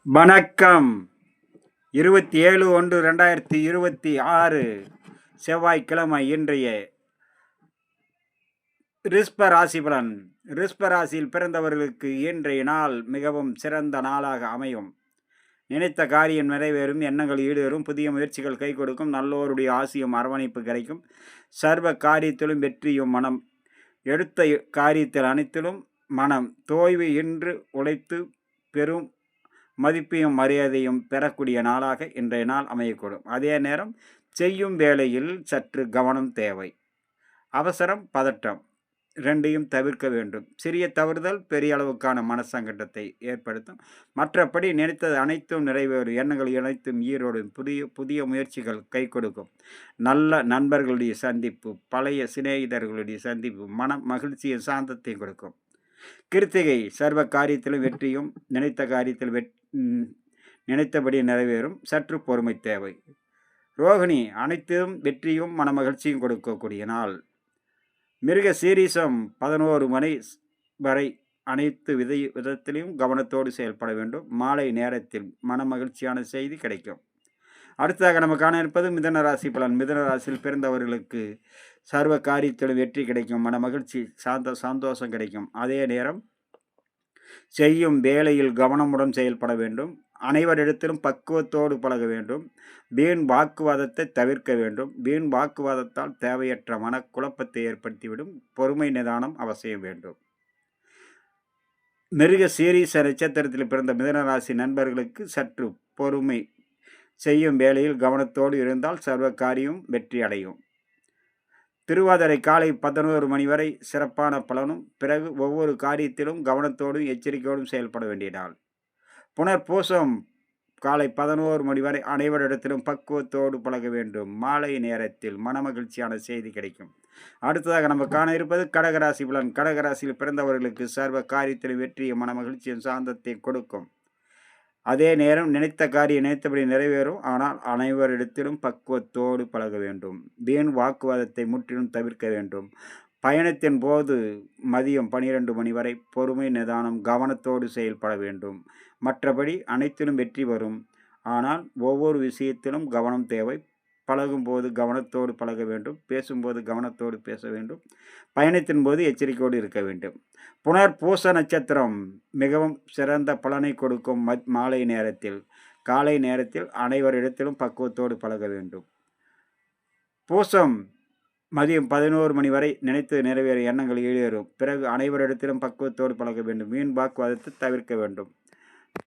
வணக்கம். 27/1/2026 செவ்வாய்க்கிழமை. இன்றைய ரிஷப ராசி பலன். ரிஷப ராசியில் பிறந்தவர்களுக்கு இன்றைய நாள் மிகவும் சிறந்த நாளாக அமையும். நினைத்த காரியம் நிறைவேறும், எண்ணங்கள் ஈடேறும், புதிய முயற்சிகள் கை கொடுக்கும், நல்லோருடைய ஆசியும் அரவணைப்பு கிடைக்கும், சர்வ காரியத்திலும் வெற்றியும், மனம் எடுத்த காரியத்தில் அனைத்திலும் மனம் தோய்வு இன்று உழைத்து பெரும் மதிப்பையும் மரியாதையும் பெறக்கூடிய நாளாக இன்றைய நாள் அமையக்கூடும். அதே நேரம் செய்யும் வேளையில் சற்று கவனம் தேவை. அவசரம், பதட்டம் ரெண்டையும் தவிர்க்க வேண்டும். சிறிய தவறுதல் பெரிய அளவுக்கான மனசங்கடத்தை ஏற்படுத்தும். மற்றபடி நினைத்தது அனைத்தும் நிறைவேறும், எண்ணங்கள் அனைத்தும் ஈரோடும், புதிய முயற்சிகள் கை கொடுக்கும், நல்ல நண்பர்களுடைய சந்திப்பு, பழைய சிநேகிதர்களுடைய சந்திப்பு மன மகிழ்ச்சியும் சாந்தத்தையும் கொடுக்கும். கிருத்திகை சர்வ காரியத்திலும் வெற்றியும், நினைத்த காரியத்தில் நினைத்தபடி நிறைவேறும், சற்று பொறுமை தேவை. ரோகிணி அனைத்தும் வெற்றியும் மனமகிழ்ச்சியும் கொடுக்கக்கூடிய நாள். மிருக சீரிசம் 11 மணி வரை அனைத்து விதத்திலையும் கவனத்தோடு செயல்பட வேண்டும். மாலை நேரத்தில் மனமகிழ்ச்சியான செய்தி கிடைக்கும். அடுத்ததாக நம்ம காண இருப்பது மிதுன ராசி பலன். மிதுன ராசியில் பிறந்தவர்களுக்கு சர்வ காரியத்திலும் வெற்றி கிடைக்கும், மன மகிழ்ச்சி சந்தோஷம் கிடைக்கும். அதே நேரம் செய்யும் வேலையில் கவனமுடன் செயல்பட வேண்டும். அனைவரிடத்திலும் பக்குவத்தோடு பழக வேண்டும். வீண் வாக்குவாதத்தை தவிர்க்க வேண்டும். வீண் வாக்குவாதத்தால் தேவையற்ற மனக்குழப்பத்தை ஏற்படுத்திவிடும். பொறுமை நிதானம் அவசியம் வேண்டும். மிருக சீரிச நட்சத்திரத்தில் பிறந்த மிதுனராசி நண்பர்களுக்கு சற்று பொறுமை, செய்யும் வேளையில் கவனத்தோடு இருந்தால் சர்வ காரியம் வெற்றி அடையும். திருவாதிரை காலை 11 மணி வரை சிறப்பான பலனும், பிறகு ஒவ்வொரு காரியத்திலும் கவனத்தோடும் எச்சரிக்கையோடும் செயல்பட வேண்டிய நாள். புனர்பூசம் காலை 11 மணி வரை அனைவரிடத்திலும் பக்குவத்தோடு பழக வேண்டும். மாலை நேரத்தில் மனமகிழ்ச்சியான செய்தி கிடைக்கும். அடுத்ததாக நம்ம காண இருப்பது கடகராசி பலன். கடகராசியில் பிறந்தவர்களுக்கு சர்வ காரியத்தில் வெற்றியும் மனமகிழ்ச்சியும் சாந்தத்தை கொடுக்கும். அதே நேரம் நினைத்த காரியம் நினைத்தபடி நிறைவேறும். ஆனால் அனைவரிடத்திலும் பக்குவத்தோடு பழக வேண்டும். வீண் வாக்குவாதத்தை முற்றிலும் தவிர்க்க வேண்டும். பயணத்தின் போது மதியம் 12 மணி வரை பொறுமை நிதானம் கவனத்தோடு செயல்பட வேண்டும். மற்றபடி அனைத்திலும் வெற்றி வரும். ஆனால் ஒவ்வொரு விஷயத்திலும் கவனம் தேவை. பழகும்போது கவனத்தோடு பழக வேண்டும். பேசும்போது கவனத்தோடு பேச வேண்டும். பயணத்தின் போது எச்சரிக்கையோடு இருக்க வேண்டும். புனர்பூச நட்சத்திரம் மிகவும் சிறந்த பலனை கொடுக்கும். மாலை நேரத்தில், காலை நேரத்தில் அனைவரிடத்திலும் பக்குவத்தோடு பழக வேண்டும். பூசம் மதியம் 11 மணி வரை நினைத்து நிறைவேற எண்ணங்கள் ஈடேறும். பிறகு அனைவரிடத்திலும் பக்குவத்தோடு பழக வேண்டும். வீண் வாக்குவாதத்தை தவிர்க்க வேண்டும்.